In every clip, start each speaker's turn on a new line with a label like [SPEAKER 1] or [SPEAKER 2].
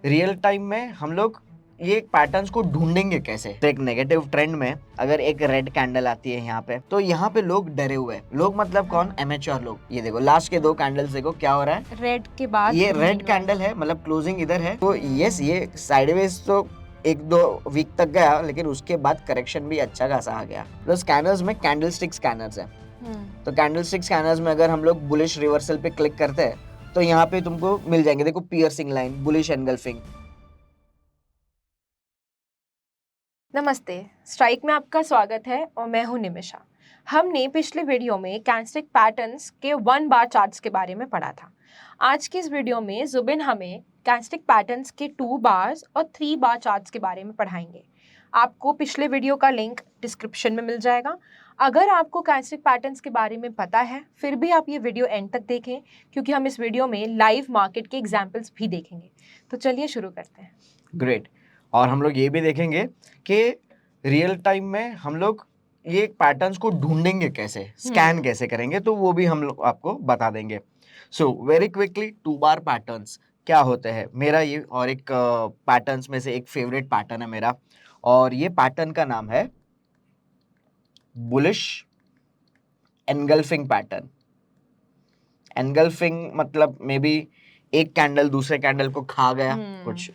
[SPEAKER 1] Real time में हम लोग ये पैटर्न्स को ढूंढेंगे कैसे। तो एक नेगेटिव ट्रेंड में अगर एक रेड कैंडल आती है यहाँ पे, तो यहाँ पे लोग डरे हुए हैं। लोग मतलब कौन? एमेच्योर लोग। ये देखो लास्ट के दो कैंडल्स देखो क्या हो रहा है।
[SPEAKER 2] रेड के बाद
[SPEAKER 1] ये
[SPEAKER 2] green
[SPEAKER 1] रेड कैंडल
[SPEAKER 2] वाला।
[SPEAKER 1] है, मतलब क्लोजिंग इधर है। तो यस, ये साइडवेज तो एक दो वीक तक गया, लेकिन उसके बाद करेक्शन भी अच्छा खासा आ गया। तो स्कैनर्स में कैंडल स्टिक स्कैनर्स है। तो कैंडल स्टिक स्कैनर्स में अगर हम लोग बुलिश रिवर्सल पे क्लिक करते हैं तो यहाँ पे तुमको मिल जाएंगे। देखो पियर्सिंग लाइन, बुलिश एनगल्फिंग।
[SPEAKER 2] नमस्ते, स्ट्राइक में आपका स्वागत है और मैं हूं निमिषा। हमने पिछले वीडियो में कैंडलस्टिक पैटर्न्स के 1 बार चार्ट्स के बारे में पढ़ा था। आज की इस वीडियो में जुबिन हमें कैंडलस्टिक पैटर्न्स के 2 बार्स और 3 बार चार्ट्स के बारे में पढ़ाएंगे। आपको पिछले वीडियो का लिंक डिस्क्रिप्शन में मिल जाएगा। अगर आपको कैंडलस्टिक पैटर्न्स के बारे में पता है, फिर भी आप ये वीडियो एंड तक देखें, क्योंकि हम इस वीडियो में लाइव मार्केट के एग्जाम्पल्स भी देखेंगे। तो चलिए शुरू करते हैं।
[SPEAKER 1] ग्रेट। और हम लोग ये भी देखेंगे कि रियल टाइम में हम लोग ये पैटर्न्स को ढूंढेंगे कैसे, स्कैन कैसे करेंगे, तो वो भी हम लोग आपको बता देंगे। So very quickly, 2 bar patterns क्या होते हैं। मेरा ये और एक पैटर्न्स में से एक फेवरेट पैटर्न है मेरा, और ये पैटर्न का नाम है बुलिश एनगल्फिंग पैटर्न। एनगल्फिंग मतलब मे बी एक कैंडल दूसरे कैंडल को खा गया कुछ।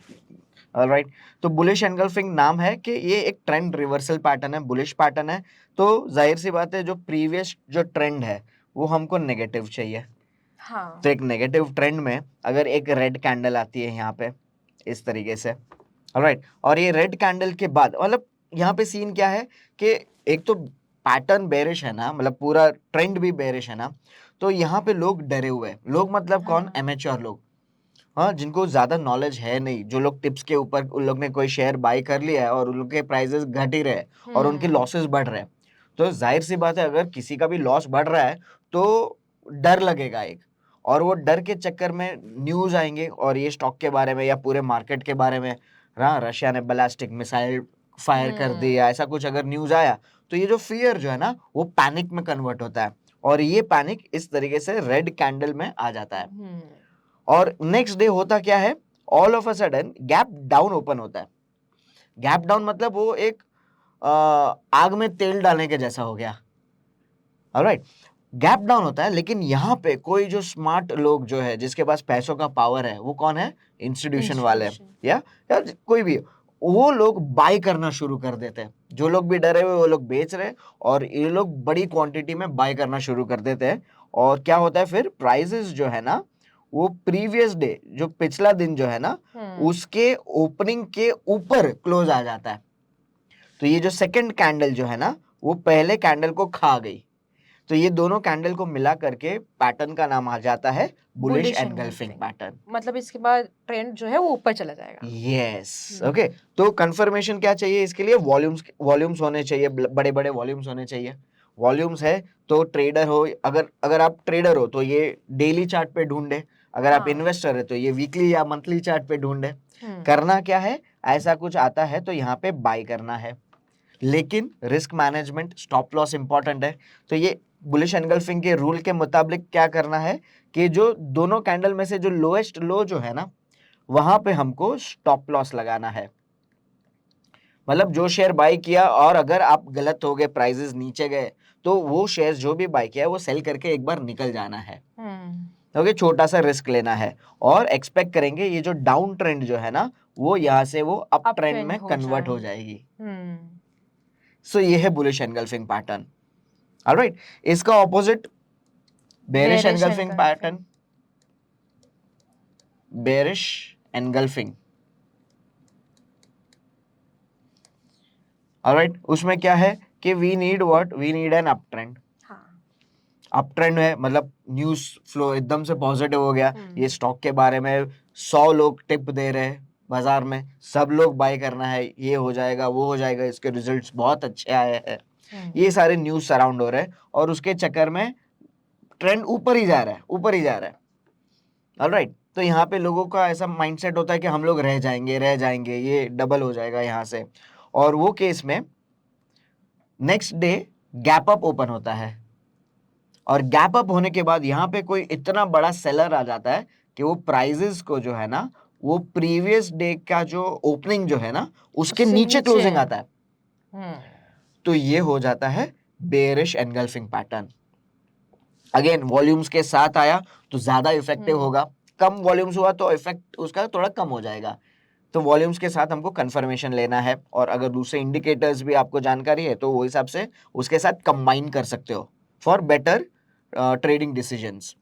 [SPEAKER 1] ऑलराइट, तो बुलिश एनगल्फिंग नाम है कि ये एक ट्रेंड रिवर्सल पैटर्न है, बुलिश पैटर्न है। तो जाहिर सी बात है, जो प्रीवियस जो ट्रेंड है वो हमको नेगेटिव चाहिए।
[SPEAKER 2] हाँ।
[SPEAKER 1] तो एक नेगेटिव ट्रेंड में अगर एक रेड कैंडल आती है यहाँ पे इस तरीके से, ऑलराइट, और ये रेड कैंडल के बाद मतलब यहाँ पे सीन क्या है कि एक तो पैटर्न बेरिश है ना, मतलब पूरा ट्रेंड भी बेरिश है ना, तो यहाँ पे लोग डरे हुए हैं। लोग मतलब कौन? एमेच्योर लोग। हाँ, जिनको ज्यादा नॉलेज है नहीं, जो लोग टिप्स के ऊपर उन लोग ने कोई शेयर बाय कर लिया है और उनके प्राइसेस घट ही रहे हैं और उनके लॉसेस बढ़ रहे हैं। तो जाहिर सी बात है, अगर किसी का भी लॉस बढ़ रहा है तो डर लगेगा एक, और वो डर के चक्कर में न्यूज आएंगे और ये स्टॉक के बारे में या पूरे मार्केट के बारे में, हाँ रशिया ने बैलिस्टिक मिसाइल फायर कर दी या ऐसा कुछ अगर न्यूज आया, तो ये जो फियर जो है ना वो पैनिक में कन्वर्ट होता है, और ये पैनिक इस तरीके से रेड कैंडल में आ जाता है। और नेक्स्ट डे होता क्या है, all of a sudden gap down open होता है। गैप डाउन मतलब वो एक आग में तेल डालने के जैसा हो गया। ऑलराइट, गैप डाउन होता है, लेकिन यहाँ पे कोई जो स्मार्ट लोग जो है, जिसके पास पैसों का पावर है, वो कौन है? इंस्टीट्यूशन वाले या कोई भी, वो लोग बाय करना शुरू कर देते हैं। जो लोग भी डरे हुए वो लोग बेच रहे हैं, और ये लोग बड़ी क्वांटिटी में बाय करना शुरू कर देते हैं। और क्या होता है फिर, प्राइसेस जो है ना वो प्रीवियस डे, जो पिछला दिन जो है ना, उसके ओपनिंग के ऊपर क्लोज आ जाता है। तो ये जो सेकंड कैंडल जो है ना वो पहले कैंडल को खा गई। तो ये दोनों कैंडल को मिला करके पैटर्न का नाम आ जाता है बुलिश एनगल्फिंग पैटर्न।
[SPEAKER 2] मतलब इसके बाद ट्रेंड जो है वो ऊपर चला जाएगा।
[SPEAKER 1] Yes, okay. तो कंफर्मेशन क्या चाहिए इसके लिए? वॉल्यूम्स होने चाहिए, बड़े बड़े वॉल्यूम्स होने चाहिए। वॉल्यूम्स है तो ट्रेडर हो, अगर आप ट्रेडर हो तो ये डेली चार्ट पे ढूंढे, अगर आप इन्वेस्टर है तो ये वीकली या मंथली चार्ट पे ढूंढे। करना क्या है, ऐसा कुछ आता है तो यहाँ पे बाय करना है, लेकिन risk management, stop loss important है। तो ये बुलिश एनगल्फिंग के रूल के मुताबिक क्या करना है कि जो दोनों कैंडल में से जो लोएस्ट लो जो है ना, वहां पे हमको स्टॉप लॉस लगाना है। मतलब जो शेयर बाय किया और अगर आप गलत हो गए, प्राइसेस नीचे गए, तो वो शेयर जो भी बाय किया है वो सेल करके एक बार निकल जाना है। ओके, छोटा सा रिस्क लेना है, और एक्सपेक्ट करेंगे ये जो डाउन ट्रेंड जो है ना वो यहाँ से वो अप ट्रेंड में कन्वर्ट हो जाएगी। सो ये है बुलिश एनगल्फिंग पैटर्न। ऑलराइट, इसका opposite bearish engulfing pattern, bearish engulfing. Alright, उसमें क्या है कि we need an up trend. Up trend है मतलब न्यूज फ्लो एकदम से पॉजिटिव हो गया, ये स्टॉक के बारे में 100 लोग टिप दे रहे हैं बाजार में, सब लोग बाय करना है, ये हो जाएगा वो हो जाएगा, इसके रिजल्ट्स बहुत अच्छे आए हैं, ये सारे न्यूज सराउंड हो रहे हैं, और उसके चक्कर में ट्रेंड ऊपर ही जा रहा है, ऊपर ही जा रहा है। ऑलराइट, तो यहाँ पे लोगों का ऐसा माइंडसेट होता है कि हम लोग रह जाएंगे, ये डबल हो जाएगा यहाँ से। और वो केस में next day gap up open होता है, और गैप अप होने के बाद यहाँ पे कोई इतना बड़ा सेलर आ जाता है कि वो प्राइजेस को जो है ना वो प्रीवियस डे का जो ओपनिंग जो है ना उसके
[SPEAKER 2] उससे
[SPEAKER 1] नीचे
[SPEAKER 2] नीचे
[SPEAKER 1] क्लोजिंग
[SPEAKER 2] है।
[SPEAKER 1] आता है, तो ये हो जाता है bearish engulfing pattern. Again volumes के साथ आया तो ज्यादा इफेक्टिव होगा, कम वॉल्यूम्स हुआ तो इफेक्ट उसका थोड़ा कम हो जाएगा। तो वॉल्यूम्स के साथ हमको कंफर्मेशन लेना है, और अगर दूसरे इंडिकेटर्स भी आपको जानकारी है तो वो हिसाब से उसके साथ कंबाइन कर सकते हो फॉर बेटर ट्रेडिंग डिसीजंस।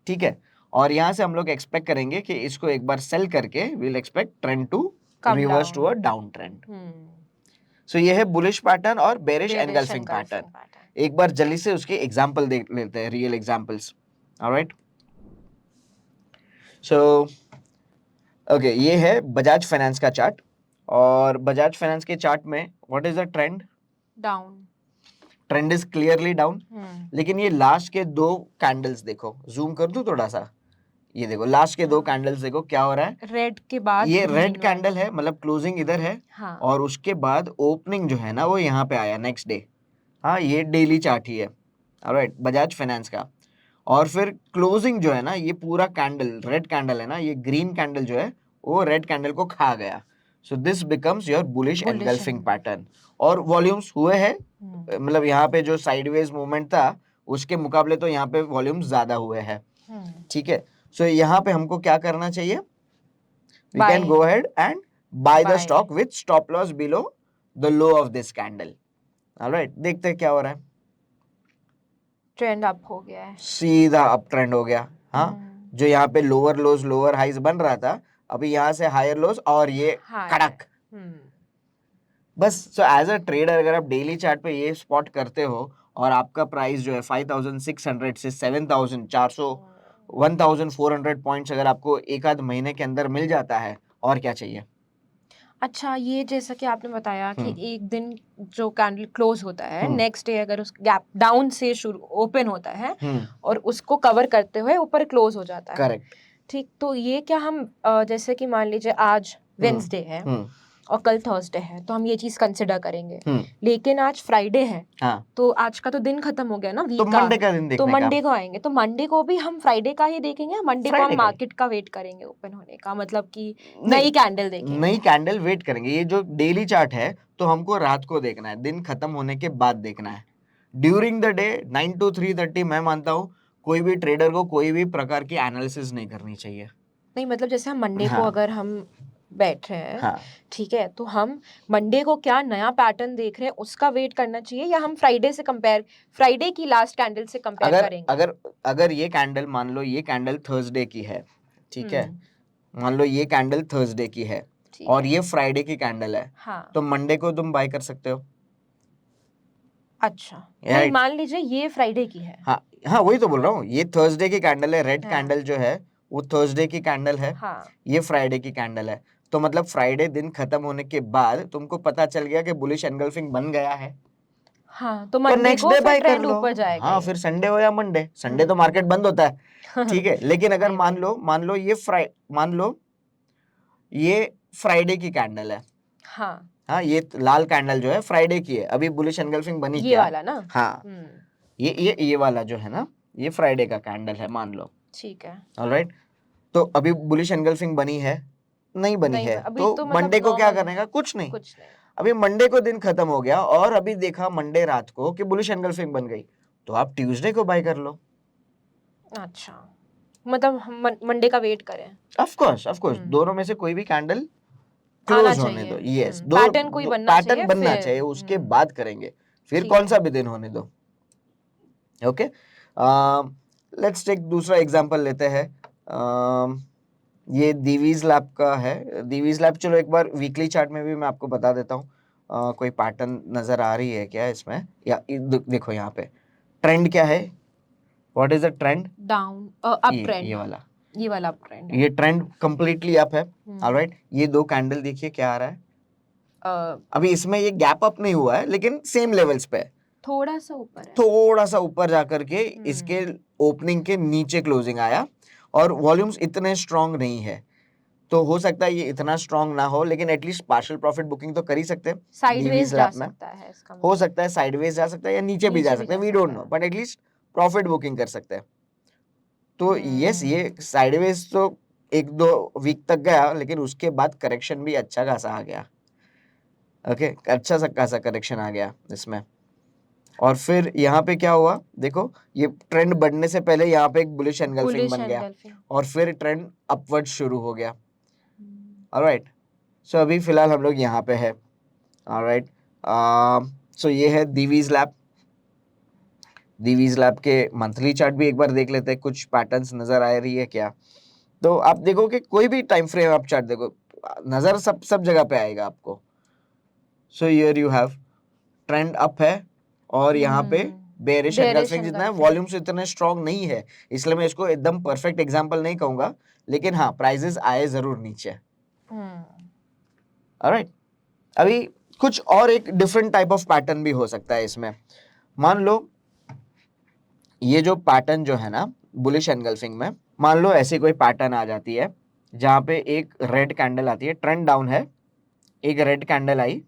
[SPEAKER 1] ठीक है, और यहाँ से हम लोग एक्सपेक्ट करेंगे कि इसको एक बार सेल करके will expect trend to
[SPEAKER 2] Come
[SPEAKER 1] reverse
[SPEAKER 2] down.
[SPEAKER 1] To a down trend. So ये है बुलिश पैटर्न और bearish
[SPEAKER 2] Bearish
[SPEAKER 1] engulfing
[SPEAKER 2] engulfing
[SPEAKER 1] pattern.
[SPEAKER 2] pattern.
[SPEAKER 1] एक बार जल्दी से उसके एग्जांपल देख लेते हैं, real examples. Alright, so okay, ये है बजाज फाइनेंस का चार्ट, और बजाज फाइनेंस के चार्ट में what is the trend?
[SPEAKER 2] Down.
[SPEAKER 1] Trend is clearly down. लेकिन ये लास्ट के दो कैंडल्स देखो, जूम कर दूं थोड़ा सा, ये देखो लास्ट के दो कैंडल्स देखो क्या हो रहा है।
[SPEAKER 2] रेड के बाद
[SPEAKER 1] ये
[SPEAKER 2] green
[SPEAKER 1] रेड कैंडल
[SPEAKER 2] वाला।
[SPEAKER 1] है, मतलब क्लोजिंग इधर है,
[SPEAKER 2] हाँ।
[SPEAKER 1] और उसके बाद ओपनिंग जो है ना वो यहाँ पे आया नेक्स्ट डे। हाँ, ये डेली चार्ट ही है, ऑलराइट, बजाज फाइनेंस का। और फिर क्लोजिंग जो है ना, ये पूरा कैंडल रेड कैंडल है ना, ये ग्रीन कैंडल जो है वो रेड कैंडल को खा गया। So this becomes your bullish
[SPEAKER 2] Bullish
[SPEAKER 1] engulfing
[SPEAKER 2] engulfing.
[SPEAKER 1] Pattern. और वॉल्यूम्स हुए हैं, मतलब यहाँ पे जो साइडवेज मूवमेंट था उसके मुकाबले तो यहाँ पे वॉल्यूम्स ज्यादा हुए हैं। ठीक है, सो यहाँ पे हमको क्या करना चाहिए? We
[SPEAKER 2] Buy.
[SPEAKER 1] Can go ahead and buy the
[SPEAKER 2] Buy.
[SPEAKER 1] Stock with stop loss below the low of this candle. Alright, देखते हैं क्या हो रहा है।
[SPEAKER 2] ट्रेंड अप हो गया है।
[SPEAKER 1] सीधा अप ट्रेंड हो गया। हाँ, जो यहाँ पे लोअर लोज लोअर हाइज बन रहा था, अभी यहाँ से हायर लोज और ये कड़क। बस, सो एज अ ट्रेडर अगर आप डेली चार्ट पे ये स्पॉट करते हो और आपका प्राइस जो है 5600 से 7400 1400 पॉइंट्स अगर आपको एक आध महीने के अंदर मिल जाता है, और क्या चाहिए?
[SPEAKER 2] अच्छा, ये जैसा कि आपने बताया कि
[SPEAKER 1] हम्म।
[SPEAKER 2] एक दिन जो कैंडल क्लोज होता है,
[SPEAKER 1] हम्म।
[SPEAKER 2] नेक्स्ट डे अगर उस गैप डाउन से शुरू ओपन होता है
[SPEAKER 1] हम्म,
[SPEAKER 2] और उसको कवर करते हुए ऊपर क्लोज हो जाता है।
[SPEAKER 1] करेक्ट।
[SPEAKER 2] ठीक, तो ये क्या हम जैसे कि मान लीजिए आज वेंसडे है
[SPEAKER 1] हम्म।
[SPEAKER 2] और कल थर्सडे है, तो हम ये चीज कंसिडर करेंगे।
[SPEAKER 1] हम्म।
[SPEAKER 2] लेकिन आज फ्राइडे है,
[SPEAKER 1] हाँ,
[SPEAKER 2] तो आज का तो दिन खत्म हो गया ना,
[SPEAKER 1] तो
[SPEAKER 2] वीक का।
[SPEAKER 1] मंडे का दिन
[SPEAKER 2] तो
[SPEAKER 1] देखने का।
[SPEAKER 2] मंडे को आएंगे, तो मंडे को भी हम फ्राइडे का ही देखेंगे, मंडे को
[SPEAKER 1] फ्राइडे
[SPEAKER 2] हम
[SPEAKER 1] का ही।
[SPEAKER 2] मार्केट का वेट करेंगे ओपन होने का, मतलब कि
[SPEAKER 1] नहीं,
[SPEAKER 2] नई कैंडल देखेंगे।
[SPEAKER 1] नई कैंडल वेट करेंगे। ये जो डेली चार्ट है तो हमको रात को देखना है, दिन खत्म होने के बाद देखना है। ड्यूरिंग द डे 9 to 3:30 मैं मानता हूँ कोई भी ट्रेडर को कोई भी प्रकार की एनालिसिस नहीं करनी चाहिए।
[SPEAKER 2] नहीं, मतलब जैसे हम मंडे को
[SPEAKER 1] हाँ।
[SPEAKER 2] अगर हम बैठ रहे हैं,
[SPEAKER 1] हाँ,
[SPEAKER 2] ठीक है, तो हम मंडे को क्या नया पैटर्न देख रहे हैं उसका वेट करना चाहिए, या हम फ्राइडे से कंपेयर, फ्राइडे की लास्ट कैंडल से कंपेयर
[SPEAKER 1] अगर
[SPEAKER 2] करेंगे?
[SPEAKER 1] अगर अगर ये कैंडल, मान लो ये कैंडल थर्सडे की है, ठीक है, मान लो ये कैंडल थर्सडे की है
[SPEAKER 2] ठीक
[SPEAKER 1] और
[SPEAKER 2] है।
[SPEAKER 1] ये फ्राइडे की कैंडल है,
[SPEAKER 2] हाँ।
[SPEAKER 1] तो मंडे को तुम बाय कर सकते हो।
[SPEAKER 2] अच्छा, नहीं,
[SPEAKER 1] राइट।
[SPEAKER 2] मान लीजिए ये फ्राइडे की है।
[SPEAKER 1] हाँ, हाँ, वही तो बोल रहा हूँ, ये थर्सडे की कैंडल है, रेड
[SPEAKER 2] हाँ।
[SPEAKER 1] कैंडल जो है वो थर्सडे की कैंडल है।
[SPEAKER 2] हाँ।
[SPEAKER 1] ये फ्राइडे की कैंडल है, तो मतलब फ्राइडे दिन खत्म होने के बाद तुमको पता चल गया कि बुलिश एनगल्फिंग बन गया है,
[SPEAKER 2] हाँ, तो
[SPEAKER 1] तो
[SPEAKER 2] मंडे
[SPEAKER 1] नेक्स्ट
[SPEAKER 2] को
[SPEAKER 1] डे
[SPEAKER 2] फिर
[SPEAKER 1] बाय कर
[SPEAKER 2] ट्रेंड
[SPEAKER 1] लो।
[SPEAKER 2] ऊपर जाएगा
[SPEAKER 1] हाँ,
[SPEAKER 2] ये।
[SPEAKER 1] फिर संडे हो या मंडे, संडे तो मार्केट बंद होता है। ठीक है, लेकिन अगर
[SPEAKER 2] नहीं,
[SPEAKER 1] मान
[SPEAKER 2] नहीं।
[SPEAKER 1] लो मान लो ये फ्राइडे की कैंडल है।
[SPEAKER 2] हाँ,
[SPEAKER 1] हाँ, ये लाल कैंडल जो है फ्राइडे की है, अभी बुलिश एनगल्फिंग बनी
[SPEAKER 2] ये
[SPEAKER 1] क्या?
[SPEAKER 2] वाला ना।
[SPEAKER 1] हाँ, ये वाला जो है ना, ये फ्राइडे का कैंडल है मान लो।
[SPEAKER 2] ठीक है।
[SPEAKER 1] ऑलराइट, तो अभी बुलिश एनगल्फिंग बनी है? नहीं बनी
[SPEAKER 2] नहीं,
[SPEAKER 1] है,
[SPEAKER 2] अभी
[SPEAKER 1] तो
[SPEAKER 2] तो मतलब
[SPEAKER 1] मंडे को क्या
[SPEAKER 2] normal है।
[SPEAKER 1] करने का? कुछ नहीं।
[SPEAKER 2] कुछ नहीं।
[SPEAKER 1] अभी मंडे को दिन खत्म हो गया और अभी देखा मंडे रात को कि बुलिश एनगल्फिंग बन गई, तो आप ट्यूसडे को बाय कर लो।
[SPEAKER 2] अच्छा, मतलब हम मंडे का वेट करें।
[SPEAKER 1] ऑफ कोर्स दोनों में से कोई भी कैंडल
[SPEAKER 2] आना
[SPEAKER 1] क्लोज होने
[SPEAKER 2] चाहिए।
[SPEAKER 1] दो। यस, दो
[SPEAKER 2] पैटर्न कोई बनना
[SPEAKER 1] पैटर्न
[SPEAKER 2] चाहिए
[SPEAKER 1] बनना
[SPEAKER 2] फिर।
[SPEAKER 1] चाहिए, उसके बाद करेंगे, फिर
[SPEAKER 2] ठीक
[SPEAKER 1] कौन
[SPEAKER 2] है।
[SPEAKER 1] सा भी दिन होने दो। ओके, लेट्स टेक दूसरा एग्जांपल लेते हैं। ये दीवीज लैब का है। दीवीज लैब, चलो एक बार वीकली चार्ट में भी मैं आपको बता देता हूँ। कोई पैटर्न नजर आ रही है क्या इसमें? या देखो यहाँ पे ट्रेंड क्या है? What is the trend?
[SPEAKER 2] Down, up
[SPEAKER 1] ये
[SPEAKER 2] ट्रेंड। ये वाला अप ट्रेंड है।
[SPEAKER 1] ये ट्रेंड कंप्लीटली अप है। ऑलराइट, ये दो कैंडल देखिए क्या आ रहा है। अभी इसमें ये गैप अप नहीं हुआ है, लेकिन सेम लेवल्स पे है,
[SPEAKER 2] थोड़ा सा ऊपर है।
[SPEAKER 1] थोड़ा सा ऊपर जाकर के इसके ओपनिंग के नीचे क्लोजिंग आया, और वॉल्यूम्स इतने स्ट्रांग नहीं है, तो हो सकता है ये इतना स्ट्रांग ना हो, लेकिन एटलीस्ट पार्शियल प्रॉफिट बुकिंग तो कर ही सकते हैं।
[SPEAKER 2] साइडवेज जा
[SPEAKER 1] में
[SPEAKER 2] सकता है इसका
[SPEAKER 1] हो सकता है साइडवेज जा सकता है या नीचे भी जा सकता है, we don't know, but at least profit booking कर सकते हैं। तो यस, ये साइडवेज तो एक दो वीक तक गया, लेकिन उसके बाद करेक्शन भी अच्छा खासा आ गया। ओके, अच्छा सा खासा करेक्शन आ गया इसमें। और फिर यहाँ पे क्या हुआ, देखो ये ट्रेंड बढ़ने से पहले यहाँ पे एक बुलिश एनगल्फिंग
[SPEAKER 2] बुलिश
[SPEAKER 1] बन गया
[SPEAKER 2] एनगल्फिंग।
[SPEAKER 1] और फिर ट्रेंड अपवर्ड शुरू हो गया। ऑलराइट, सो अभी फिलहाल हम लोग यहाँ पे है। ऑलराइट, सो ये है दीवीज लैब। दीवीज लैब के मंथली चार्ट भी एक बार देख लेते हैं, कुछ पैटर्न्स नजर आ रही है क्या। तो आप देखो कि कोई भी टाइम फ्रेम आप चार्ट देखो, नजर सब जगह पे आएगा आपको। So here you have trend up है और यहाँ पे बेरिश एनगल्फिंग, जितना है वॉल्यूम्स इतने स्ट्रॉन्ग नहीं है, इसलिए मैं इसको एकदम परफेक्ट एग्जांपल नहीं कहूंगा, लेकिन हाँ प्राइजेस आए जरूर नीचे। ऑलराइट, अभी कुछ और एक डिफरेंट टाइप ऑफ पैटर्न भी हो सकता है इसमें। मान लो ये जो पैटर्न जो है ना बुलिश एनगल्फिंग में, मान लो ऐसी कोई पैटर्न आ जाती है जहाँ पे एक रेड कैंडल आती है, ट्रेंड डाउन है, एक रेड कैंडल आई,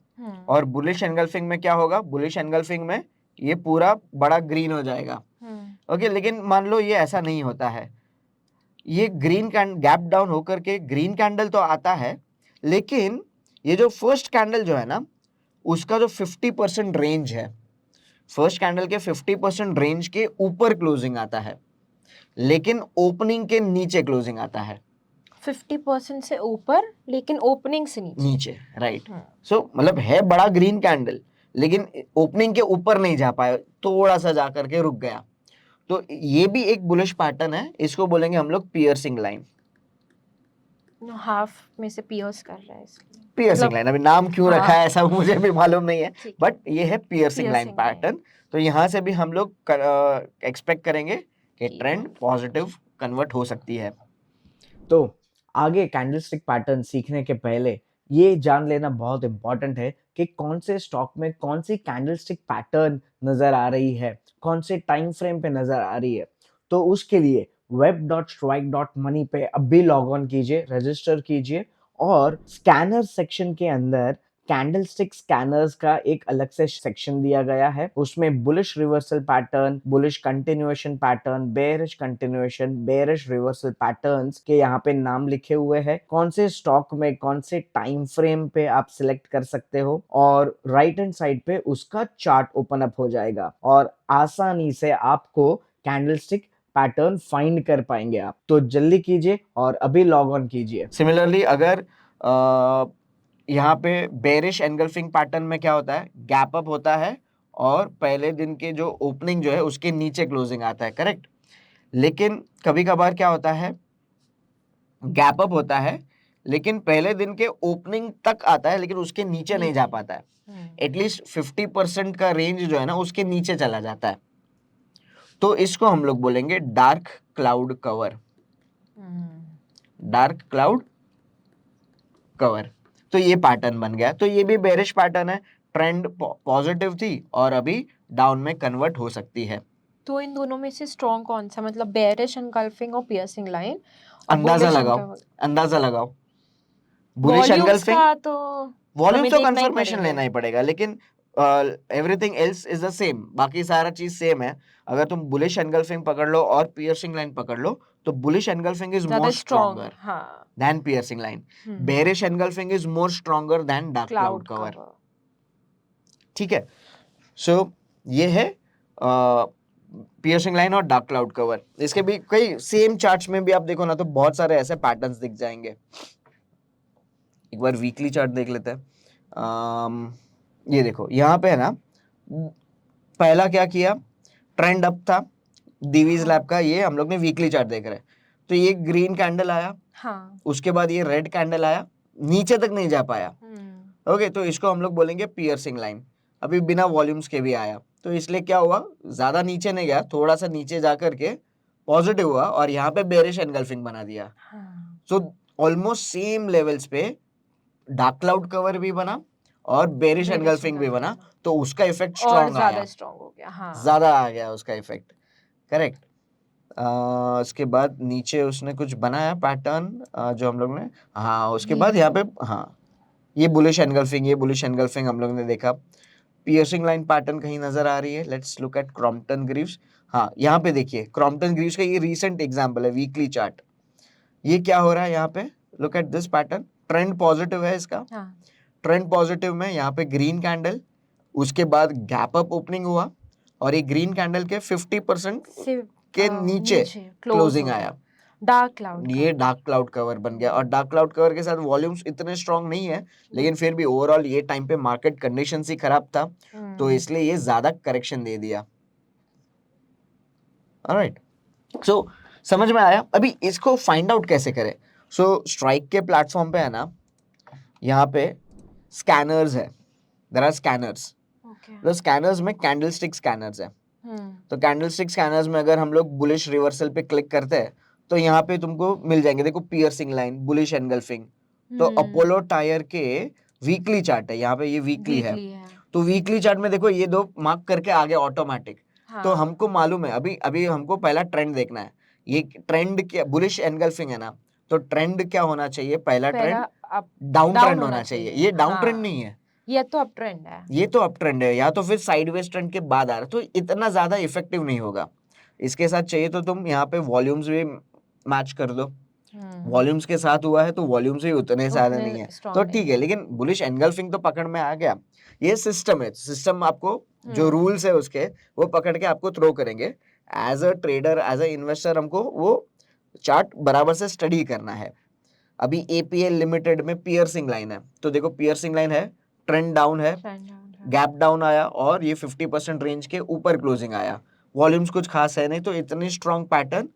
[SPEAKER 1] और बुलिश एनगल्फिंग में क्या होगा, बुलिश एनगल्फिंग में ये पूरा बड़ा ग्रीन हो जाएगा। ओके, लेकिन मान लो ये ऐसा नहीं होता है, ये ग्रीन गैप डाउन होकर के ग्रीन कैंडल तो आता है, लेकिन ये जो फर्स्ट कैंडल जो है ना उसका जो 50% रेंज है, फर्स्ट कैंडल के 50% रेंज के ऊपर क्लोजिंग आता है, लेकिन ओपनिंग के नीचे क्लोजिंग आता है।
[SPEAKER 2] 50% से ऊपर लेकिन ओपनिंग से नीचे।
[SPEAKER 1] राइट। सो मतलब है बड़ा ग्रीन कैंडल, लेकिन ओपनिंग के ऊपर नहीं जा पाया, थोड़ा सा जा करके रुक गया। तो ये भी एक बुलिश पैटर्न है, इसको बोलेंगे हम लोग पियर्सिंग लाइन।
[SPEAKER 2] हाफ में से पियर्स कर रहा है इसलिए
[SPEAKER 1] पियर्सिंग लाइन, अभी नाम क्यों रखा है ऐसा मुझे भी मालूम नहीं है,
[SPEAKER 2] ठीक है।
[SPEAKER 1] बट ये है piercing line
[SPEAKER 2] Piercing line।
[SPEAKER 1] Pattern. तो यहाँ से भी हम लोग एक्सपेक्ट करेंगे कि
[SPEAKER 2] ठीक
[SPEAKER 1] ट्रेंड
[SPEAKER 2] है।
[SPEAKER 1] पॉजिटिव कन्वर्ट हो सकती है। तो आगे कैंडलस्टिक पैटर्न सीखने के पहले ये जान लेना बहुत इंपॉर्टेंट है कि कौन से स्टॉक में कौन सी कैंडलस्टिक पैटर्न नजर आ रही है, कौन से टाइम फ्रेम पे नजर आ रही है। तो उसके लिए web.strike.money पे अभी लॉग ऑन कीजिए, रजिस्टर कीजिए, और स्कैनर सेक्शन के अंदर कैंडलस्टिक स्कैनर्स का एक अलग से सेक्शन दिया गया है। उसमें bullish reversal pattern, bullish continuation pattern, bearish continuation, bearish reversal patterns के यहाँ पे नाम लिखे हुए हैं, कौन से स्टॉक में कौन से टाइम फ्रेम पे आप सिलेक्ट कर सकते हो, और राइट हैंड साइड पे उसका चार्ट ओपन अप हो जाएगा और आसानी से आपको कैंडलस्टिक पैटर्न फाइंड कर पाएंगे आप। तो जल्दी कीजिए और अभी लॉग ऑन कीजिए। सिमिलरली अगर यहाँ पे बेरिश एनगल्फिंग पैटर्न में क्या होता है, गैप अप होता है और पहले दिन के जो ओपनिंग जो है उसके नीचे क्लोजिंग आता है, करेक्ट। लेकिन कभी कभार क्या होता है, गैप अप होता है लेकिन पहले दिन के ओपनिंग तक आता है, लेकिन उसके नीचे नहीं जा पाता है, एटलीस्ट 50% का रेंज जो है ना उसके नीचे चला जाता है। तो इसको हम लोग बोलेंगे dark cloud cover. Dark cloud cover, तो ये पैटर्न बन गया। तो ये भी बेरिश पैटर्न है, ट्रेंड पॉजिटिव थी और अभी डाउन में कन्वर्ट हो सकती है।
[SPEAKER 2] तो इन दोनों में से स्ट्रॉन्ग कौन सा, मतलब बेयरिश एनगल्फिंग और पियर्सिंग लाइन?
[SPEAKER 1] अंदाजा लगाओ, अंदाजा लगाओ। बुलिश एनगल्फिंग
[SPEAKER 2] का तो
[SPEAKER 1] वॉल्यूम तो
[SPEAKER 2] देखना ही
[SPEAKER 1] कंफर्मेशन
[SPEAKER 2] पड़ेगा।
[SPEAKER 1] लेना ही पड़ेगा, लेकिन everything else is the same, बाकी सारा चीज सेम है। अगर तुम बुलिश एनगल्फिंग पकड़ लो और पियर्सिंग लाइन पकड़ लो, तो बुलिश एनगल्फिंग इज
[SPEAKER 2] ज्यादा
[SPEAKER 1] मोर
[SPEAKER 2] स्ट्रॉन्ग,
[SPEAKER 1] स्ट्रॉन्गर
[SPEAKER 2] हाँ।
[SPEAKER 1] than piercing line. Bearish engulfing is more stronger than dark cloud cover. ठीक है, सो ये है पियर्सिंग लाइन और डार्क क्लाउड कवर। इसके भी कई सेम चार्ट्स में भी आप देखो ना तो बहुत सारे ऐसे पैटर्न्स दिख जाएंगे। एक बार वीकली चार्ट देख लेते हैं। ये देखो यहाँ पे है ना, पहला क्या किया, ट्रेंड अप था दीवीज लैब का, ये हम लोग ने वीकली चार्ट देख रहे हैं। तो ये ग्रीन कैंडल आया,
[SPEAKER 2] हाँ।
[SPEAKER 1] उसके बाद ये रेड कैंडल आया, नीचे तक नहीं जा पाया। ओके, तो इसको हम लोग बोलेंगे पियर्सिंग लाइन। अभी बिना वॉल्यूम्स के भी आया, तो इसलिए क्या हुआ, ज्यादा नीचे नहीं गया, थोड़ा सा नीचे जा करके पॉजिटिव हुआ और यहाँ पे बेरिश एनगल्फिंग बना दिया। सो ऑलमोस्ट सेम लेवल्स पे डार्क क्लाउड कवर भी बना और बेरिश एनगल्फिंग भी बना, तो उसका इफेक्ट स्ट्रॉन्ग आया,
[SPEAKER 2] स्ट्रॉन्ग हो गया, हाँ।
[SPEAKER 1] ज्यादा आ गया उसका इफेक्ट, करेक्ट। उसके बाद नीचे उसने कुछ बनाया पैटर्न जो हम लोग ने, हाँ उसके बाद यहाँ पे, हाँ ये बुलिश एनगल्फिंग, ये बुलिश एनगल्फिंग हम लोग ने देखा। पियर्सिंग लाइन पैटर्न कहीं नजर आ रही है, let's look at Crompton Greaves. हाँ यहाँ पे देखिए क्रॉम्पटन ग्रीव्स का ये रीसेंट एग्जांपल है, वीकली चार्ट। ये क्या हो रहा है यहाँ पे, look at this pattern, trend positive है इसका,
[SPEAKER 2] हाँ
[SPEAKER 1] ट्रेंड पॉजिटिव में यहाँ पे ग्रीन कैंडल, उसके बाद गैप अप ओपनिंग हुआ और ये ग्रीन कैंडल के 50%
[SPEAKER 2] से
[SPEAKER 1] के नीचे क्लोजिंग आया,
[SPEAKER 2] डार्क क्लाउड
[SPEAKER 1] ये डार्क क्लाउड कवर बन गया। और डार्क क्लाउड कवर के साथ वॉल्यूम्स इतने स्ट्रांग नहीं है, लेकिन फिर भी ओवरऑल ये टाइम पे मार्केट कंडीशन ही खराब था, तो इसलिए ये ज्यादा करेक्शन दे दिया। ऑलराइट, सो समझ में आया। अभी इसको फाइंड आउट कैसे करें? सो स्ट्राइक के प्लेटफॉर्म पे है ना, यहाँ पे स्कैनर्स है, देयर आर स्कैनर्स। तो स्कैनर्स में कैंडलस्टिक स्कैनर्स है। तो कैंडलस्टिक स्कैनर्स में अगर हम लोग बुलिश रिवर्सल पे क्लिक करते हैं तो यहाँ पे तुमको मिल जाएंगे, देखो पियर्सिंग लाइन, बुलिश एनगल्फिंग। तो अपोलो टायर के वीकली चार्ट है, यहाँ पे ये वीकली है। तो वीकली चार्ट में देखो ये दो मार्क करके आगे ऑटोमेटिक। तो हमको मालूम है, अभी अभी हमको पहला ट्रेंड देखना है, ये ट्रेंड क्या, बुलिश एनगल्फिंग है ना, तो ट्रेंड क्या होना चाहिए, पहला ट्रेंड डाउन ट्रेंड होना चाहिए। ये डाउन ट्रेंड नहीं है,
[SPEAKER 2] ये तो अप ट्रेंड है,
[SPEAKER 1] ये तो अप ट्रेंड है, या तो फिर साइडवेज ट्रेंड के बाद आ रहा है, तो इतना ज्यादा इफेक्टिव नहीं होगा। इसके साथ चाहिए तो तुम यहाँ पे वॉल्यूम्स भी मैच कर दो, वॉल्यूम्स के साथ हुआ है तो वॉल्यूम्स भी उतने ज्यादा नहीं है, तो ठीक है। लेकिन बुलिश एनगल्फिंग तो पकड़ में आ गया। ये सिस्टम है, सिस्टम आपको जो रूल्स है उसके वो पकड़ के आपको थ्रो करेंगे। As a trader, as a investor हमको वो चार्ट बराबर से स्टडी करना है। अभी एपीएल लिमिटेड में पियर्सिंग लाइन है, तो देखो पियर्सिंग लाइन है, ट्रेंड डाउन है, गैप डाउन आया और ये 50% रेंज के ऊपर क्लोजिंग आया, वॉल्यूम्स कुछ खास है नहीं, तो इतनी स्ट्रॉन्ग पैटर्न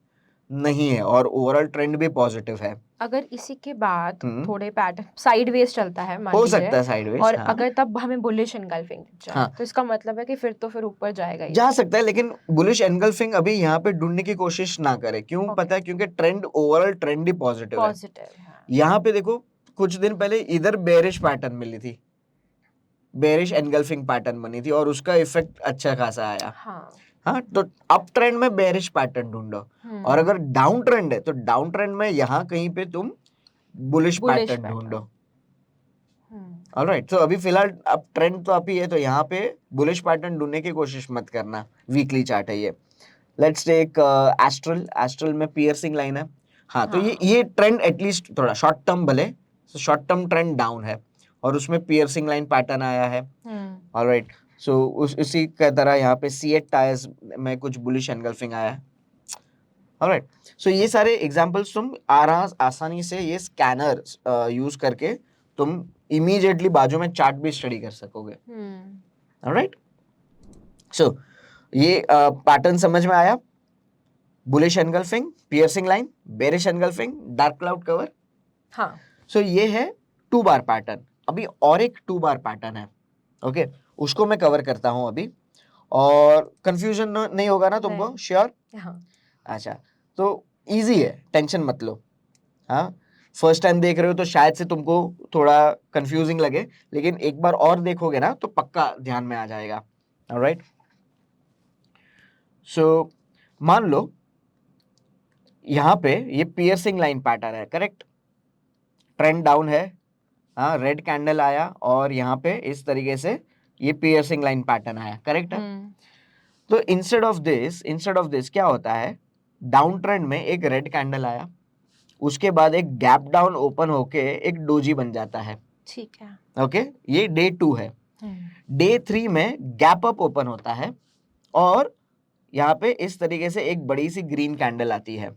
[SPEAKER 1] नहीं है और ओवरऑल ट्रेंड भी पॉजिटिव है।
[SPEAKER 2] अगर इसी के बाद थोड़े पैटर्न साइडवेज चलता है, मान
[SPEAKER 1] हो
[SPEAKER 2] लीजिए,
[SPEAKER 1] सकता है साइडवेज,
[SPEAKER 2] और
[SPEAKER 1] हाँ।
[SPEAKER 2] अगर तब हमें बुलिश एनगल्फिंग जाए,
[SPEAKER 1] हाँ।
[SPEAKER 2] तो इसका मतलब है कि फिर तो फिर ऊपर जाएगा ही,
[SPEAKER 1] जा सकता है, लेकिन बुलिश एनगल्फिंग अभी यहाँ पे ढूंढने की कोशिश ना करे। क्यों पता है? क्योंकि ट्रेंड, ओवरऑल ट्रेंड ही पॉजिटिव है। यहाँ पे देखो कुछ दिन पहले इधर बेरिश पैटर्न मिली थी, बेरिश एनगल्फिंग पैटर्न बनी थी और उसका इफेक्ट अच्छा खासा आया। हाँ, तो अप ट्रेंड में बेरिश पैटर्न ढूंढो, और अगर डाउन ट्रेंड है तो डाउन ट्रेंड में यहाँ कहीं पे तुम बुलिश पैटर्न ढूंढो। ऑलराइट, तो अभी फिलहाल अब ट्रेंड तो अभी है, तो यहाँ पे बुलिश पैटर्न ढूंढने की कोशिश मत करना, वीकली चार्ट है ये। लेट्स टेक एस्ट्रल, एस्ट्रल में पियर्सिंग लाइन है। हाँ, तो ये ट्रेंड एटलीस्ट थोड़ा शॉर्ट टर्म, भले शॉर्ट टर्म ट्रेंड डाउन है और उसमें पियर्सिंग लाइन पैटर्न आया है। ऑलराइट, सो उसी का तरह यहाँ पे सीएट टायर्स में कुछ बुलिश एनगल्फिंग आया है। ऑलराइट, सो ये सारे एग्जांपल्स तुम आसानी से ये स्कैनर यूज करके तुम इमीडिएटली बाजू में चार्ट भी स्टडी कर सकोगे। ऑलराइट, सो ये पैटर्न समझ में आया, bullish engulfing, piercing line, bearish engulfing, dark cloud cover.
[SPEAKER 2] हाँ,
[SPEAKER 1] सो ये है 2 बार पैटर्न। अभी और एक 2 बार पैटर्न है, ओके, उसको मैं कवर करता हूं अभी, और कंफ्यूजन नहीं होगा ना तुमको? श्योर? अच्छा, तो इजी है, टेंशन मत लो। हाँ, फर्स्ट टाइम देख रहे हो तो शायद से तुमको थोड़ा कंफ्यूजिंग लगे, लेकिन एक बार और देखोगे ना तो पक्का ध्यान में आ जाएगा। ऑलराइट, सो मान लो यहाँ पे ये पियर्सिंग लाइन पैटर्न है, करेक्ट, ट्रेंड डाउन है, हाँ, रेड कैंडल आया और यहाँ पे इस तरीके से ये पियर्सिंग लाइन पैटर्न आया, करेक्ट है। तो इंस्टेड ऑफ दिस क्या होता है, डाउन ट्रेंड में एक रेड कैंडल आया, उसके बाद एक गैप डाउन ओपन होके एक डोजी बन जाता है,
[SPEAKER 2] ठीक है,
[SPEAKER 1] ओके, ये डे 2 है। डे 3 में गैप अप ओपन होता है और यहाँ पे इस तरीके से एक बड़ी सी ग्रीन कैंडल आती है।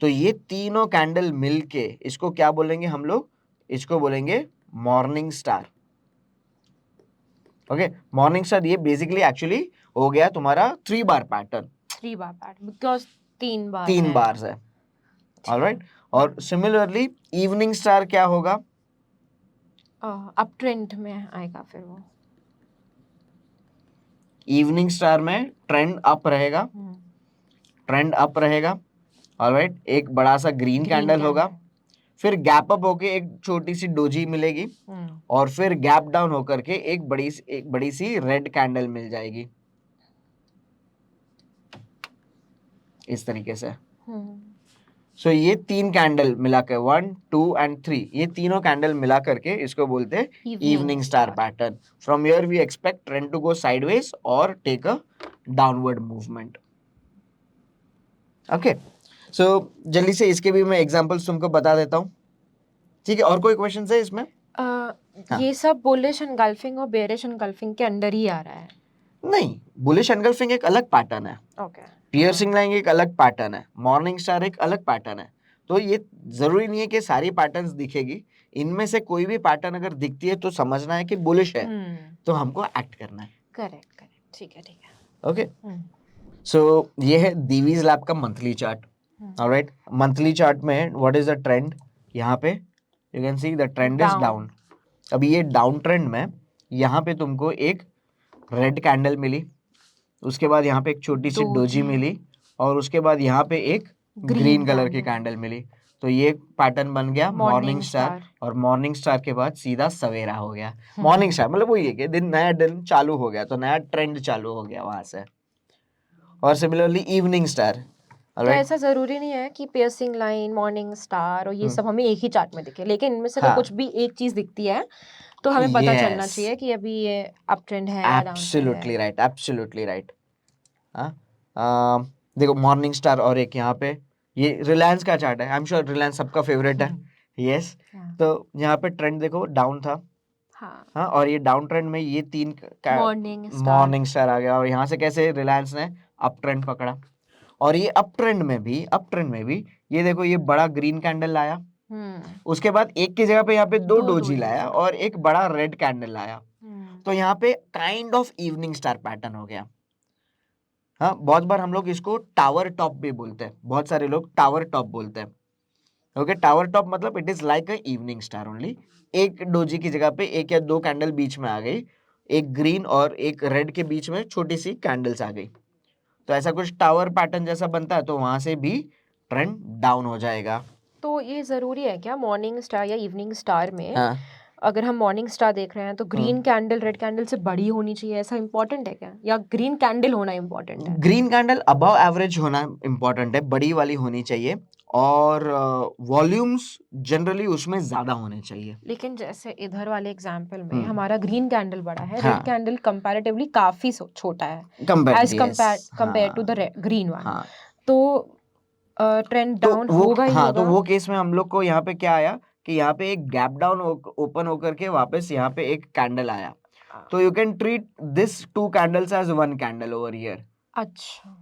[SPEAKER 1] तो ये तीनों कैंडल मिलके इसको क्या बोलेंगे हम लोग? इसको बोलेंगे morning star. Okay, morning star ये बेसिकली एक्चुअली हो गया तुम्हारा 3 बार पैटर्न,
[SPEAKER 2] 3 बार पैटर्न, बिकॉज 3
[SPEAKER 1] बार है। ऑलराइट, और सिमिलरली इवनिंग स्टार क्या होगा?
[SPEAKER 2] अप ट्रेंड में आएगा फिर वो,
[SPEAKER 1] इवनिंग स्टार में ट्रेंड अप रहेगा, ट्रेंड अप रहेगा। ऑलराइट, एक बड़ा सा ग्रीन कैंडल होगा, फिर गैप अप होके एक छोटी सी डोजी मिलेगी और फिर गैप डाउन होकर के एक बड़ी सी रेड कैंडल मिल जाएगी, इस तरीके से। सो ये 3 कैंडल मिलाकर 1, 2 एंड 3, ये तीनों कैंडल मिला करके इसको बोलते हैं evening star pattern. From here we expect trend to go sideways और take a downward movement. Okay, so जल्दी से इसके भी मैं एग्जांपल्स तुमको बता देता हूँ, ठीक है? और कोई क्वेश्चन है इसमें? हाँ।
[SPEAKER 2] ये सब बुलिश एनगल्फिंग और बेयरिश एनगल्फिंग के अंडर ही आ रहा है।
[SPEAKER 1] नहीं, बुलिश एनगल्फिंग एक अलग पैटर्न है,
[SPEAKER 2] ओके।
[SPEAKER 1] पियर्सिंग लाइन एक अलग पैटर्न है, मॉर्निंग स्टार एक अलग पैटर्न है। तो ये जरूरी नहीं है कि सारी पैटर्न्स दिखेगी, इनमें से कोई भी पैटर्न अगर दिखती है तो समझना है कि बुलिश है, तो हमको एक्ट करना है।
[SPEAKER 2] करेक्ट करेक्ट, ठीक है ठीक है।
[SPEAKER 1] ओके, सो ये है दीवीज लैब का monthly chart. Alright, monthly chart में व्हाट इज द ट्रेंड? यहाँ पे you can see the trend is down. अभी ये डाउन ट्रेंड में यहाँ पे तुमको एक रेड कैंडल मिली, उसके बाद यहाँ पे एक छोटी सी डोजी मिली, और उसके बाद यहाँ पे एक ग्रीन कलर की कैंडल मिली। तो ये पैटर्न बन गया मॉर्निंग स्टार, और मॉर्निंग स्टार के बाद सीधा सवेरा हो गया। मॉर्निंग स्टार मतलब वही है कि दिन, नया दिन चालू हो गया, तो नया ट्रेंड चालू हो गया वहां से। और सिमिलरली इवनिंग स्टार।
[SPEAKER 2] तो ऐसा जरूरी नहीं है कि पियर्सिंग लाइन, मॉर्निंग स्टार और ये सब हमें एक ही चार्ट में दिखे, लेकिन इनमें से कुछ भी एक चीज दिखती है तो हमें पता चलना चाहिए कि अभी ये अप ट्रेंड है या डाउन ट्रेंड है।
[SPEAKER 1] Absolutely right, absolutely right. देखो मॉर्निंग स्टार, और एक यहाँ पे ये रिलायंस का चार्ट है, आई एम श्योर रिलायंस सबका फेवरेट है। यस, तो यहाँ पे ट्रेंड देखो डाउन था। हाँ, और ये डाउन ट्रेंड में ये तीन मॉर्निंग स्टार आ गया, और यहाँ से कैसे रिलायंस ने अप ट्रेंड पकड़ा। और ये अप ट्रेंड में भी ये देखो ये बड़ा ग्रीन कैंडल लाया, उसके बाद एक की जगह पे यहाँ पे दो डोजी लाया और एक बड़ा रेड कैंडल लाया। तो यहाँ पे kind of evening star pattern हो गया। हाँ, बहुत बार हम लोग इसको टावर टॉप भी बोलते हैं, बहुत सारे लोग टावर टॉप बोलते हैं। ओके, टावर टॉप मतलब it is like a evening star only. एक डोजी की जगह पे एक या दो कैंडल बीच में आ गई, एक ग्रीन और एक रेड के बीच में छोटी सी कैंडल्स आ गई, तो ऐसा कुछ टावर पैटर्न जैसा बनता है, तो वहां से भी ट्रेंड डाउन हो जाएगा।
[SPEAKER 2] तो ये जरूरी है क्या मॉर्निंग स्टार या इवनिंग स्टार में? हाँ। अगर हम मॉर्निंग स्टार देख रहे हैं तो ग्रीन कैंडल रेड कैंडल से बड़ी होनी चाहिए, ऐसा इंपॉर्टेंट है क्या, या ग्रीन कैंडल होना इंपॉर्टेंट है?
[SPEAKER 1] ग्रीन कैंडल अबव एवरेज होना इंपॉर्टेंट है, बड़ी वाली होनी चाहिए, और वॉल्यूम्स जनरली उसमें ज्यादा होने चाहिए।
[SPEAKER 2] लेकिन जैसे इधर वाले एग्जांपल में हमारा ग्रीन कैंडल बड़ा है, रेड कैंडल कंपैरेटिवली काफी छोटा है as compare to the green one, तो ट्रेंड डाउन होगा ही होगा।
[SPEAKER 1] तो वो केस में हम लोग को यहाँ पे क्या आया कि यहाँ पे एक गैप डाउन ओपन होकर के वापस यहाँ पे एक कैंडल आया, तो you can treat this two candles as one candle over here.
[SPEAKER 2] अच्छा,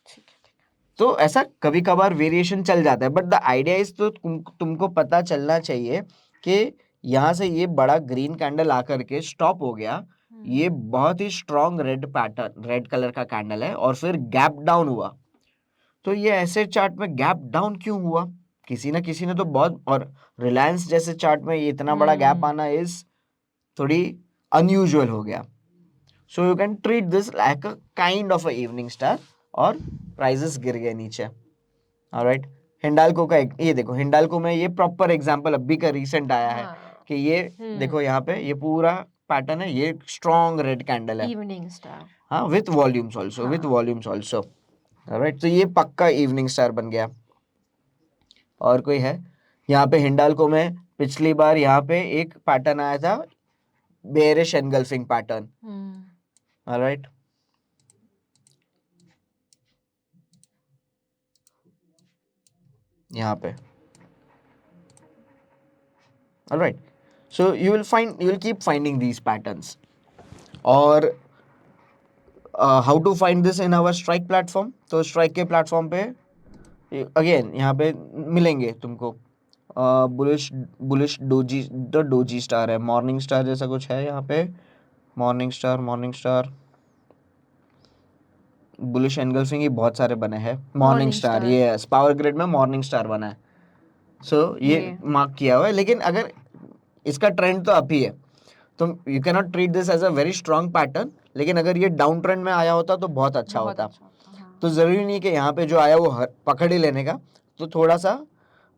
[SPEAKER 2] ठीक है।
[SPEAKER 1] तो ऐसा कभी कभार वेरिएशन चल जाता है, बट द आइडिया इज, तो तुमको पता चलना चाहिए कि यहाँ से ये बड़ा ग्रीन कैंडल आकर के स्टॉप हो गया, ये बहुत ही strong red pattern, red colour का कैंडल है, और फिर गैप डाउन हुआ। तो ये ऐसे चार्ट में गैप डाउन क्यों हुआ? किसी ने तो बहुत, और रिलायंस जैसे चार्ट में ये इतना बड़ा गैप आना इज थोड़ी अनयूजुअल हो गया। So you can treat this like a kind of a evening star, और प्राइसेस गिर गए नीचे। ऑलराइट, हिंडाल्को का ये देखो, हिंडाल्को में ये प्रॉपर एग्जांपल अभी का रीसेंट आया है कि ये देखो यहाँ पे ये पूरा पैटर्न है, ये स्ट्रॉन्ग रेड कैंडल है,
[SPEAKER 2] इवनिंग स्टार।
[SPEAKER 1] हाँ, विथ वॉल्यूम्स ऑल्सो। ऑलराइट, तो ये पक्का इवनिंग स्टार बन गया। और कोई है? यहाँ पे हिंडाल्को में पिछली बार यहाँ पे एक पैटर्न आया था, बेयरिश एनगल्फिंग पैटर्न। ऑलराइट, यहाँ पे। Alright, so you will keep finding these patterns. और how to find this in our strike platform? तो स्ट्राइक के प्लेटफॉर्म पे अगेन यहाँ पे मिलेंगे तुमको बुलिश डोजी स्टार है, मॉर्निंग स्टार जैसा कुछ है यहाँ पे, मॉर्निंग स्टार बुलिश एनगल्फिंग ही बहुत सारे बने हैं। मॉर्निंग स्टार, ये पावर ग्रिड में मॉर्निंग स्टार बना है, सो ये मार्क किया हुआ है। लेकिन अगर इसका ट्रेंड तो अप ही है, तो you can not treat this as a very strong pattern, लेकिन अगर ये डाउन ट्रेंड में आया होता तो बहुत अच्छा होता। तो जरूरी नहीं कि यहाँ पे जो आया वो पकड़ ही लेने का, तो थोड़ा सा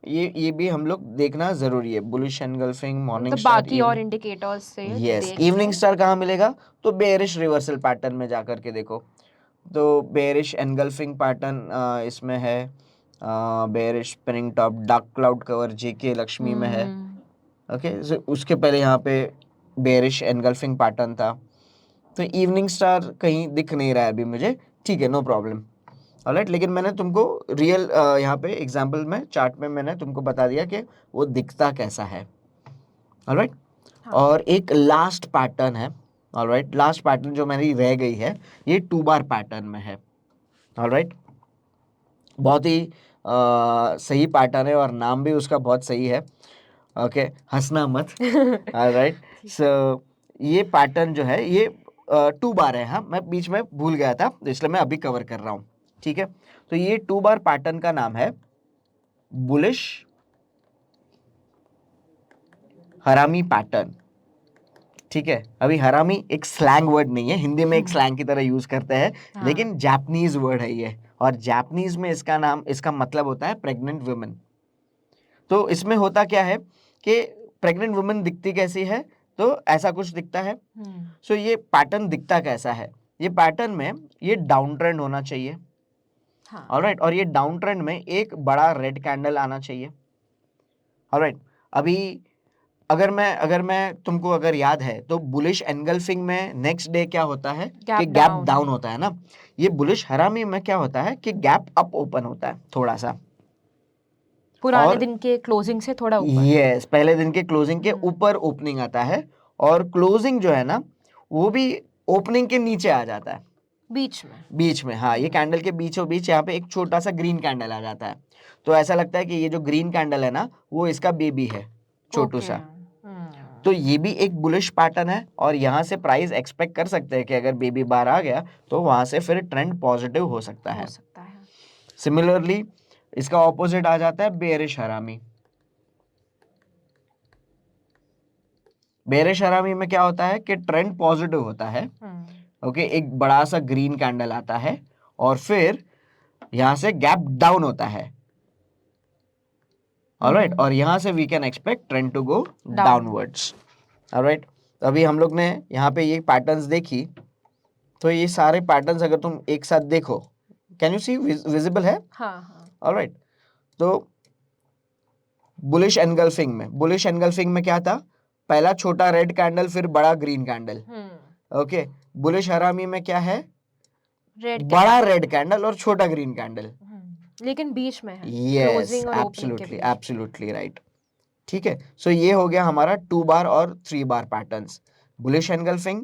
[SPEAKER 1] ये भी हम लोग देखना जरूरी है। बुलिश एनगल्फिंग, मॉर्निंग स्टार,
[SPEAKER 2] बाकी और इंडिकेटर्स से
[SPEAKER 1] यस। इवनिंग स्टार कहाँ मिलेगा? तो बेयरिश रिवर्सल पैटर्न में जाकर के देखो, तो बेयरिश एनगल्फिंग पैटर्न इसमें है, bearish spinning top, dark cloud cover JK Lakshmi में है। ओके, उसके पहले यहाँ पे बेयरिश एनगल्फिंग पैटर्न था। तो इवनिंग स्टार कहीं दिख नहीं रहा है अभी मुझे, ठीक है, नो प्रॉब्लम। ऑलराइट, लेकिन मैंने तुमको रियल यहाँ पे एग्जांपल में चार्ट में मैंने तुमको बता दिया कि वो दिखता कैसा है। ऑलराइट,
[SPEAKER 2] हाँ।
[SPEAKER 1] और एक लास्ट पैटर्न है। ऑलराइट, लास्ट पैटर्न जो मेरी रह गई है ये 2 बार पैटर्न में है। ऑलराइट, बहुत ही सही पैटर्न है और नाम भी उसका बहुत सही है। ओके, हंसना मत। ऑलराइट, सो ये पैटर्न जो है ये 2 बार है। हाँ, मैं बीच में भूल गया था तो इसलिए मैं अभी कवर कर रहा हूँ। ठीक है, तो ये 2 बार पैटर्न का नाम है बुलिश हरामी पैटर्न। ठीक है, अभी हरामी एक स्लैंग वर्ड नहीं है, हिंदी में एक स्लैंग की तरह यूज करते हैं,
[SPEAKER 2] हाँ।
[SPEAKER 1] लेकिन जापानीज वर्ड है ये, और जापानीज में इसका नाम, इसका मतलब होता है प्रेग्नेंट वुमेन। तो इसमें होता क्या है कि प्रेग्नेंट वुमेन दिखती कैसी है, तो ऐसा कुछ दिखता है। सो ये पैटर्न दिखता कैसा है, ये पैटर्न में ये डाउन ट्रेंड होना चाहिए।
[SPEAKER 2] हाँ।
[SPEAKER 1] ऑलराइट, और ये डाउन ट्रेंड में एक बड़ा रेड कैंडल आना चाहिए। ऑलराइट, अभी अगर मैं तुमको अगर याद है तो बुलिश एनगल्फिंग में नेक्स्ट डे क्या होता है कि गैप डाउन होता है ना। ये बुलिश हरामी में क्या होता है कि गैप अप ओपन होता है थोड़ा सा,
[SPEAKER 2] पुराने दिन के क्लोजिंग से थोड़ा ऊपर।
[SPEAKER 1] यस, पहले दिन के क्लोजिंग के ऊपर ओपनिंग आता है, और क्लोजिंग जो है ना वो भी ओपनिंग के नीचे आ जाता है, बीच में। हाँ, ये कैंडल के बीचों बीच यहाँ पे एक छोटा सा ग्रीन कैंडल आ जाता है। तो ऐसा लगता है कि ये जो ग्रीन कैंडल है ना वो इसका बेबी है, छोटू सा। तो ये भी एक बुलिश पैटर्न है, और यहाँ से प्राइस एक्सपेक्ट कर सकते हैं कि अगर बेबी बार आ गया तो वहां से फिर ट्रेंड पॉजिटिव हो सकता है। सिमिलरली इसका ऑपोजिट आ जाता है बेरिश हरामी। बेरिश हरामी में क्या होता है कि ट्रेंड पॉजिटिव होता है। ओके, एक बड़ा सा ग्रीन कैंडल आता है और फिर यहां से गैप डाउन होता है। ऑलराइट, और यहां से we can expect trend to go downwards. Alright, अभी हम लोग ने यहाँ पे ये पैटर्न्स देखी, तो ये सारे पैटर्न्स अगर तुम एक साथ देखो, कैन यू सी विजिबल है?
[SPEAKER 2] हाँ।
[SPEAKER 1] ऑलराइट, तो बुलिश एनगल्फिंग में क्या था, पहला छोटा रेड कैंडल फिर बड़ा ग्रीन कैंडल। ओके, बुलिश हरामी में क्या है, बड़ा रेड कैंडल और छोटा ग्रीन कैंडल,
[SPEAKER 2] लेकिन बीच में है।
[SPEAKER 1] Yes, absolutely right. ठीक है, सो ये हो गया हमारा 2 बार और 3 bar patterns, bullish engulfing,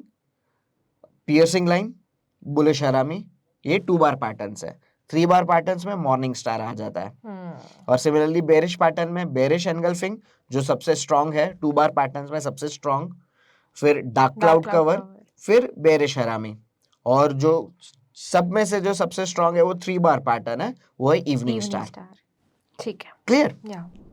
[SPEAKER 1] piercing line, bullish harami, ये 2 बार पैटर्न्स है। 3 बार पैटर्न्स में मॉर्निंग स्टार आ जाता है। और सिमिलरली बेरिश पैटर्न में बेरिश एनगल्फिंग जो सबसे स्ट्रांग है, 2 बार पैटर्न्स में सबसे स्ट्रांग, फिर डार्क क्लाउड कवर, फिर बेरिश हरामी, और जो सब में से जो सबसे स्ट्रांग है वो 3 बार पैटर्न है, वो है इवनिंग स्टार।
[SPEAKER 2] ठीक है,
[SPEAKER 1] clear?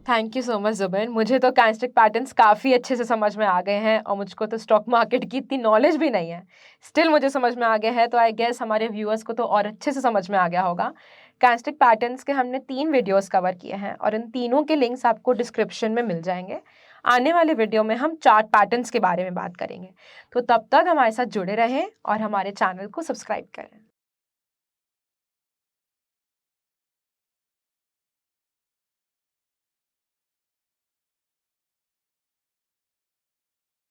[SPEAKER 2] Thank you so much Zubair. मुझे तो कैंडलस्टिक पैटर्न्स काफ़ी अच्छे से समझ में आ गए हैं, और मुझको तो स्टॉक मार्केट की इतनी नॉलेज भी नहीं है, स्टिल मुझे समझ में आ गया है। तो आई गेस हमारे व्यूअर्स को तो और अच्छे से समझ में आ गया होगा। कैंडलस्टिक पैटर्न्स के हमने 3 वीडियोस कवर किए हैं, और इन तीनों के लिंक्स आपको डिस्क्रिप्शन में मिल जाएंगे। आने वाले वीडियो में हम चार्ट पैटर्न्स के बारे में बात करेंगे। तो तब तक हमारे साथ जुड़े रहें और हमारे चैनल को सब्सक्राइब करें।